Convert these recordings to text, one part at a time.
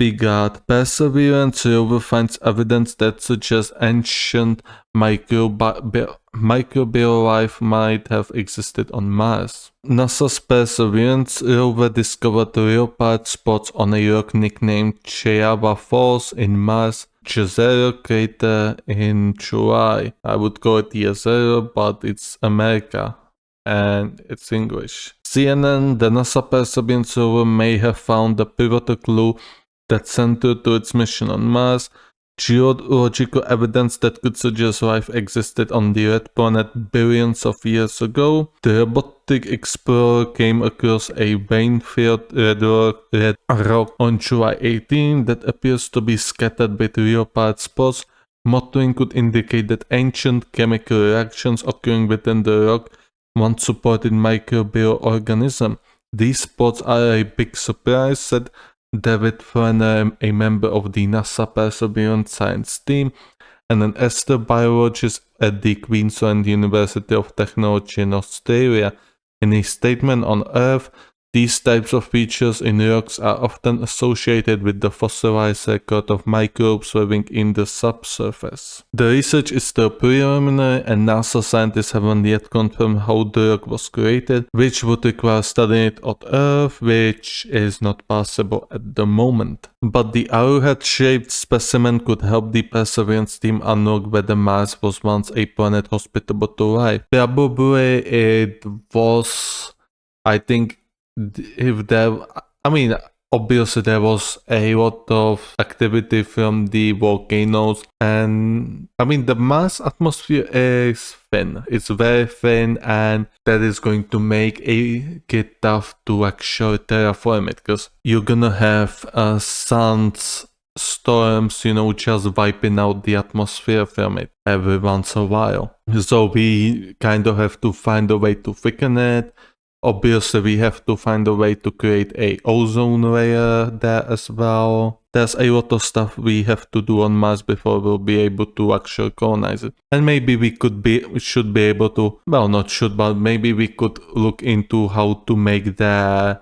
We got Perseverance rover finds evidence that suggests ancient microbial life might have existed on Mars. NASA's Perseverance rover discovered leopard spots on a rock nicknamed Cheava Falls in Mars' Jezero crater in July. I would call it Jezero, but it's America and it's English. CNN, the NASA Perseverance rover may have found a pivotal clue that centered to its mission on Mars, geological evidence that could suggest life existed on the red planet billions of years ago. The robotic explorer came across a vein-filled red rock on July 18 that appears to be scattered with leopard spots. Modeling could indicate that ancient chemical reactions occurring within the rock once supported microbial organism. These spots are a big surprise, said David Frenner, a member of the NASA Perseverance science team and an astrobiologist at the Queensland University of Technology in Australia. In a statement on Earth, these types of features in rocks are often associated with the fossilized record of microbes living in the subsurface. The research is still preliminary and NASA scientists haven't yet confirmed how the rock was created, which would require studying it on Earth, which is not possible at the moment. But the arrowhead-shaped specimen could help the Perseverance team unlock whether Mars was once a planet hospitable to life. Probably it was, I think, obviously there was a lot of activity from the volcanoes, and the Mars atmosphere is thin. It's very thin, and that is going to make it tough to actually terraform it, because you're gonna have suns, storms, just wiping out the atmosphere from it every once in a while. So we kind of have to find a way to thicken it. Obviously, we have to find a way to create a ozone layer there as well. There's a lot of stuff we have to do on Mars before we'll be able to actually colonize it. And maybe we should be able to, well, not should, but maybe we could look into how to make the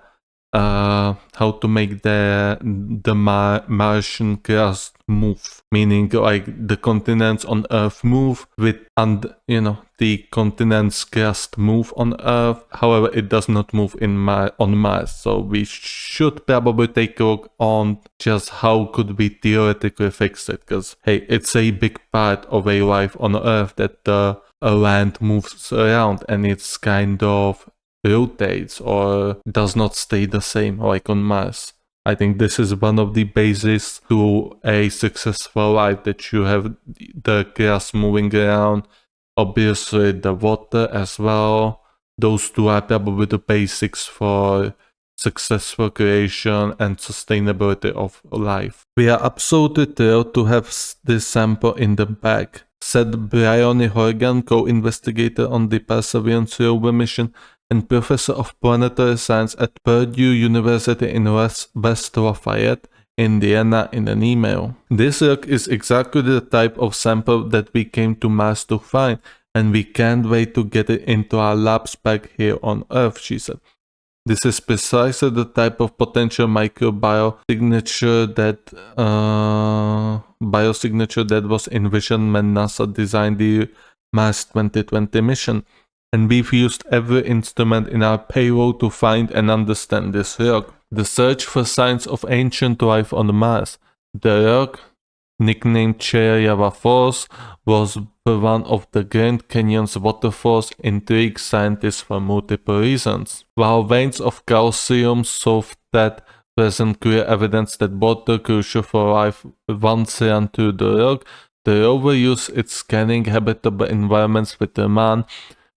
Martian crust move, meaning like the continents on Earth move the continent's crust move on Earth. However, it does not move on Mars. So we should probably take a look on just how could we theoretically fix it, because hey, it's a big part of a life on Earth that the land moves around and it's kind of rotates or does not stay the same like on Mars. I think this is one of the bases to a successful life, that you have the crust moving around, obviously the water as well. Those two are probably the basics for successful creation and sustainability of life. We are absolutely thrilled to have this sample in the bag, said Bryony Horgan, co-investigator on the Perseverance rover mission and professor of planetary science at Purdue University in West Lafayette, Indiana, in an email. This rock is exactly the type of sample that we came to Mars to find, and we can't wait to get it into our labs back here on Earth, she said. This is precisely the type of potential biosignature that was envisioned when NASA designed the Mars 2020 mission. And we've used every instrument in our payload to find and understand this rock. The search for signs of ancient life on Mars. The rock, nicknamed Cheava Falls, was one of the Grand Canyon's waterfalls intrigued scientists for multiple reasons. While veins of calcium sulfate present clear evidence that water crucial for life once ran through the rock, the rover used its scanning habitable environments with Raman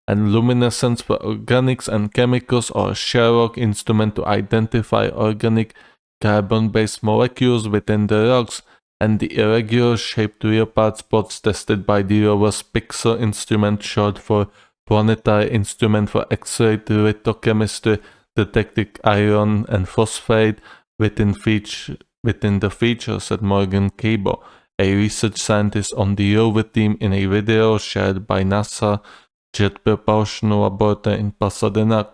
and luminescence for organics and chemicals, or SHAROC instrument, to identify organic carbon-based molecules within the rocks, and the irregular shaped leopard spots tested by the rover's PIXEL instrument, short for Planetary Instrument for X-ray Lithochemistry, detected iron and phosphate within the features, said Morgan Cable, a research scientist on the rover team, in a video shared by NASA Jet Propulsion Laboratory in Pasadena,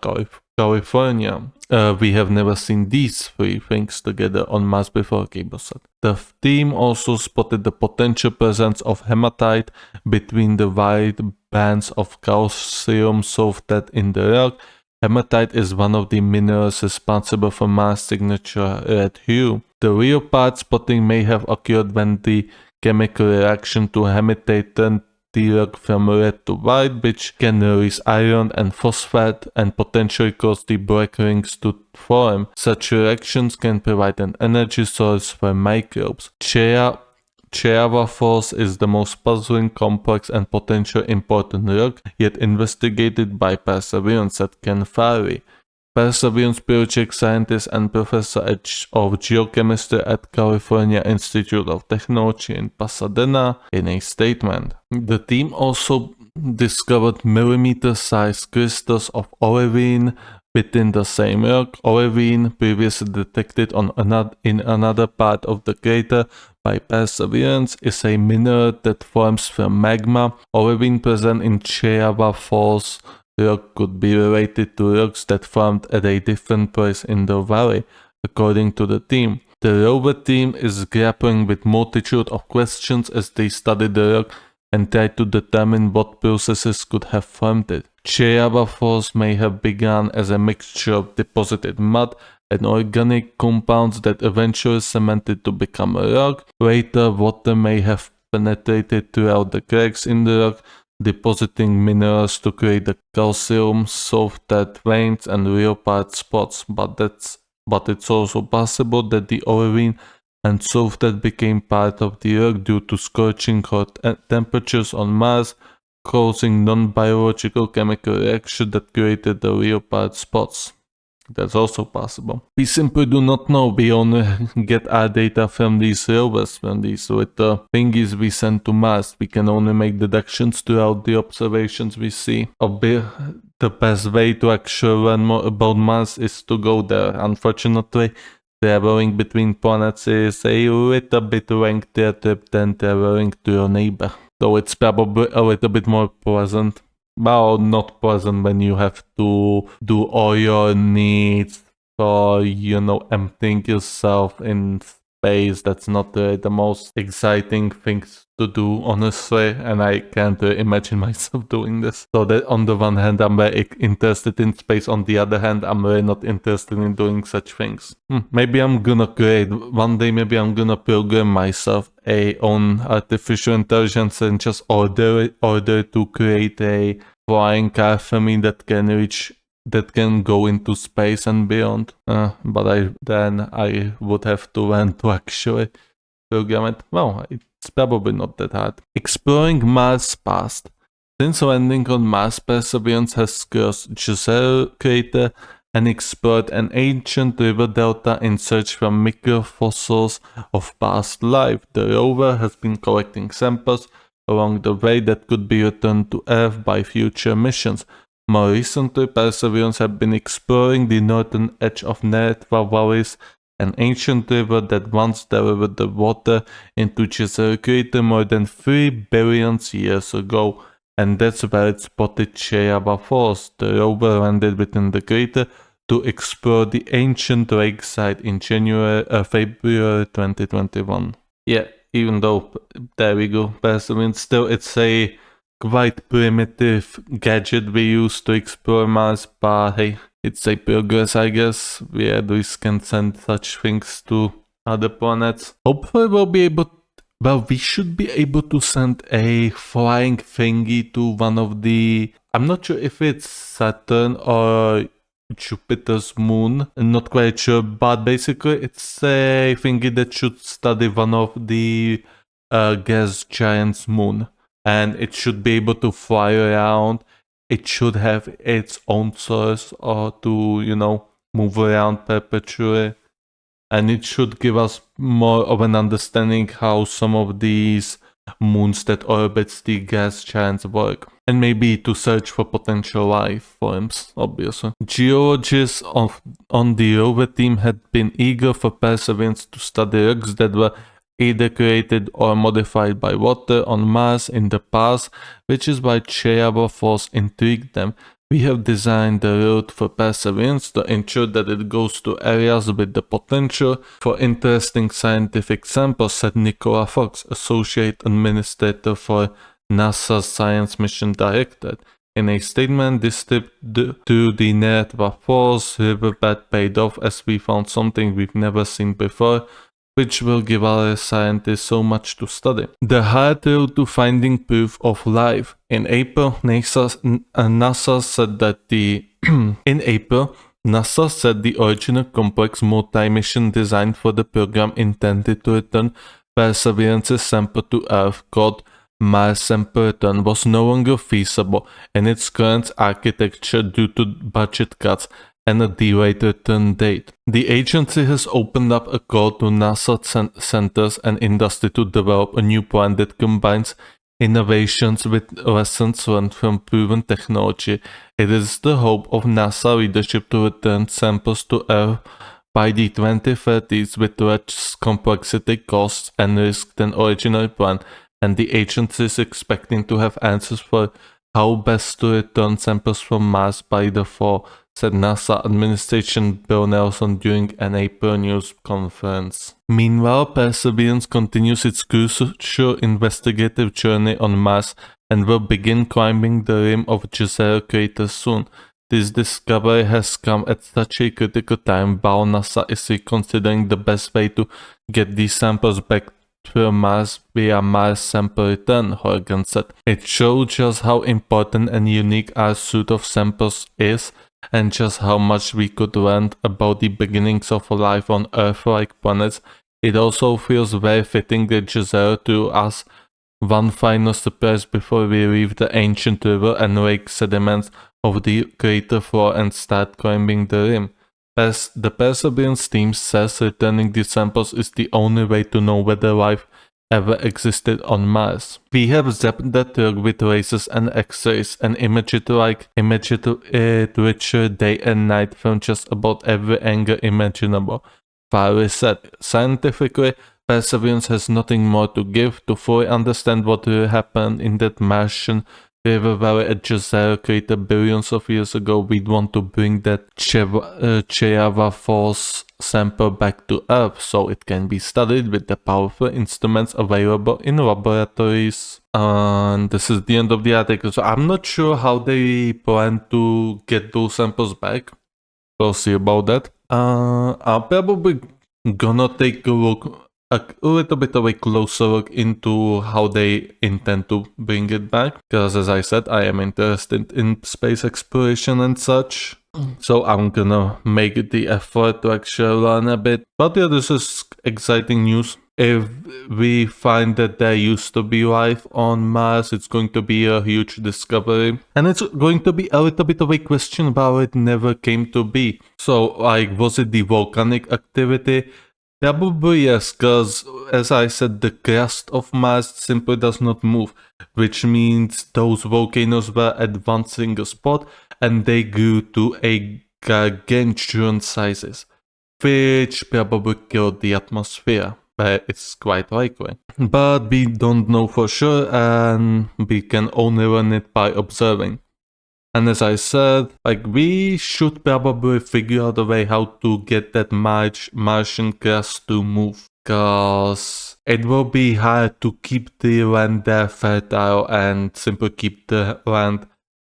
California. We have never seen these three things together on Mars before, Cable said. The team also spotted the potential presence of hematite between the wide bands of calcium sulfate in the rock. Hematite is one of the minerals responsible for Mars' signature red hue. The real part spotting may have occurred when the chemical reaction to hematite turned the rock from red to white, which can release iron and phosphate and potentially cause the black rings to form. Such reactions can provide an energy source for microbes. Cheava Falls is the most puzzling, complex, and potentially important rock yet investigated by Perseverance at Ken Fari. Perseverance project scientist and professor of geochemistry at California Institute of Technology in Pasadena in a statement. The team also discovered millimeter-sized crystals of olivine within the same rock. Olivine, previously detected in another part of the crater by Perseverance, is a mineral that forms from magma. Olivine present in Cheava Falls rock could be related to rocks that formed at a different place in the valley, according to the team. The rover team is grappling with multitude of questions as they study the rock and try to determine what processes could have formed it. Cheava Falls may have begun as a mixture of deposited mud and organic compounds that eventually cemented to become a rock. Later, water may have penetrated throughout the cracks in the rock, depositing minerals to create the calcium sulfate veins and leopard spots, but it's also possible that the olivine and sulfate became part of the rock due to scorching hot temperatures on Mars, causing non-biological chemical reaction that created the leopard spots. That's also possible. We simply do not know. We only get our data from these rovers, from these little thingies we send to Mars. We can only make deductions throughout the observations we see. The best way to actually learn more about Mars is to go there. Unfortunately, traveling between planets is a little bit lengthier trip than traveling to your neighbor. Though it's probably a little bit more pleasant. Well, not pleasant when you have to do all your needs for, emptying yourself in space. That's not the most exciting things to do, honestly, and I can't imagine myself doing this. So that on the one hand, I'm very interested in space. On the other hand, I'm really not interested in doing such things. Maybe I'm gonna one day maybe I'm gonna program myself a own artificial intelligence and just order to create a flying car for me that can go into space and beyond. But I would have to learn to actually program it. Well, it's probably not that hard. Exploring Mars past. Since landing on Mars, Perseverance has crossed Jezero crater and explored an ancient river delta in search for microfossils of past life. The rover has been collecting samples along the way that could be returned to Earth by future missions. More recently, Perseverance have been exploring the northern edge of Neretva Valleys, an ancient river that once delivered the water into Jezero crater more than 3 billion years ago, and that's where it spotted Cheava Falls. The rover landed within the crater to explore the ancient lake site in February 2021. Yeah, even though, there we go, Perseverance, still it's a quite primitive gadget we use to explore Mars, but hey, it's a progress, I guess. We at least can send such things to other planets. Hopefully we should be able to send a flying thingy to one of the... I'm not sure if it's Saturn or Jupiter's moon. I'm not quite sure, but basically it's a thingy that should study one of the gas giant's moon. And it should be able to fly around. It should have its own source or to, move around perpetually. And it should give us more of an understanding how some of these moons that orbit the gas giants work. And maybe to search for potential life forms, obviously. Geologists on the rover team had been eager for Perseverance to study rocks that were either created or modified by water on Mars in the past, which is why Cheava Falls intrigued them. We have designed the route for Perseverance to ensure that it goes to areas with the potential for interesting scientific samples, said Nicola Fox, Associate Administrator for NASA's Science Mission Directorate. In a statement, this trip to the Neretva Falls riverbed paid off as we found something we've never seen before, which will give our scientists so much to study. The hard road to finding proof of life. In April, NASA said that NASA said the original complex multi-mission design for the program intended to return Perseverance's sample to Earth, called Mars Sample Return, was no longer feasible in its current architecture due to budget cuts and a delayed return date. The agency has opened up a call to NASA centers and industry to develop a new plan that combines innovations with lessons learned from proven technology. It is the hope of NASA leadership to return samples to Earth by the 2030s with less complexity, costs, and risk than originally planned, and the agency is expecting to have answers for how best to return samples from Mars by the fall, said NASA Administration Bill Nelson during an April news conference. Meanwhile, Perseverance continues its crucial investigative journey on Mars and will begin climbing the rim of Jezero crater soon. This discovery has come at such a critical time while NASA is reconsidering the best way to get these samples back to Mars via Mars Sample Return, Horgan said. It shows just how important and unique our suite of samples is, and just how much we could learn about the beginnings of life on Earth-like planets. It also feels very fitting that Jezero threw us one final surprise before we leave the ancient river and lake sediments of the crater floor and start climbing the rim. As the Perseverance team says, returning these samples is the only way to know whether life ever existed on Mars. We have zapped that rock with lasers and X-rays and imaged it richer day and night from just about every angle imaginable. Farley said, scientifically, Perseverance has nothing more to give. To fully understand what really happened in that Martian river valley at Jezero crater billions of years ago, we'd want to bring that Cheava Falls sample back to Earth so it can be studied with the powerful instruments available in laboratories. And this is the end of the article. So I'm not sure how they plan to get those samples back. We'll see about that. I'm probably gonna take a little bit of a closer look into how they intend to bring it back, because as I said, I am interested in space exploration and such. So I'm gonna make the effort to actually learn a bit. But yeah, this is exciting news. If we find that there used to be life on Mars, it's going to be a huge discovery. And it's going to be a little bit of a question about it never came to be. So, like, was it the volcanic activity? Probably yes, because as I said, the crust of Mars simply does not move, which means those volcanoes were advancing a spot and they grew to a gargantuan sizes, which probably killed the atmosphere. It's quite likely. But we don't know for sure, and we can only learn it by observing. And as I said, like, we should probably figure out a way how to get that Martian crust to move, because it will be hard to keep the land there fertile and simply keep the land,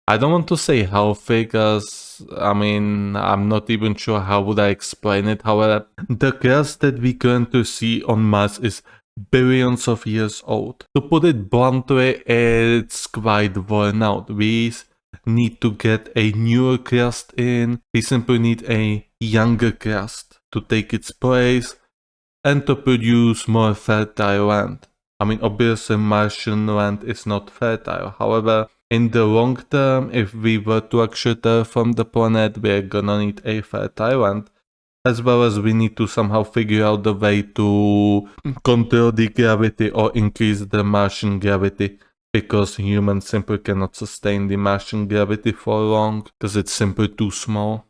I don't want to say healthy, because I mean, I'm not even sure how would I explain it. However, the crust that we currently see on Mars is billions of years old. To put it bluntly, it's quite worn out. We need to get a newer crust in. We simply need a younger crust to take its place and to produce more fertile land. I mean, obviously Martian land is not fertile. However, in the long term, if we were to actually terraform the planet, we're gonna need a fertile land, as well as we need to somehow figure out the way to control the gravity or increase the Martian gravity, because humans simply cannot sustain the Martian gravity for long, because it's simply too small.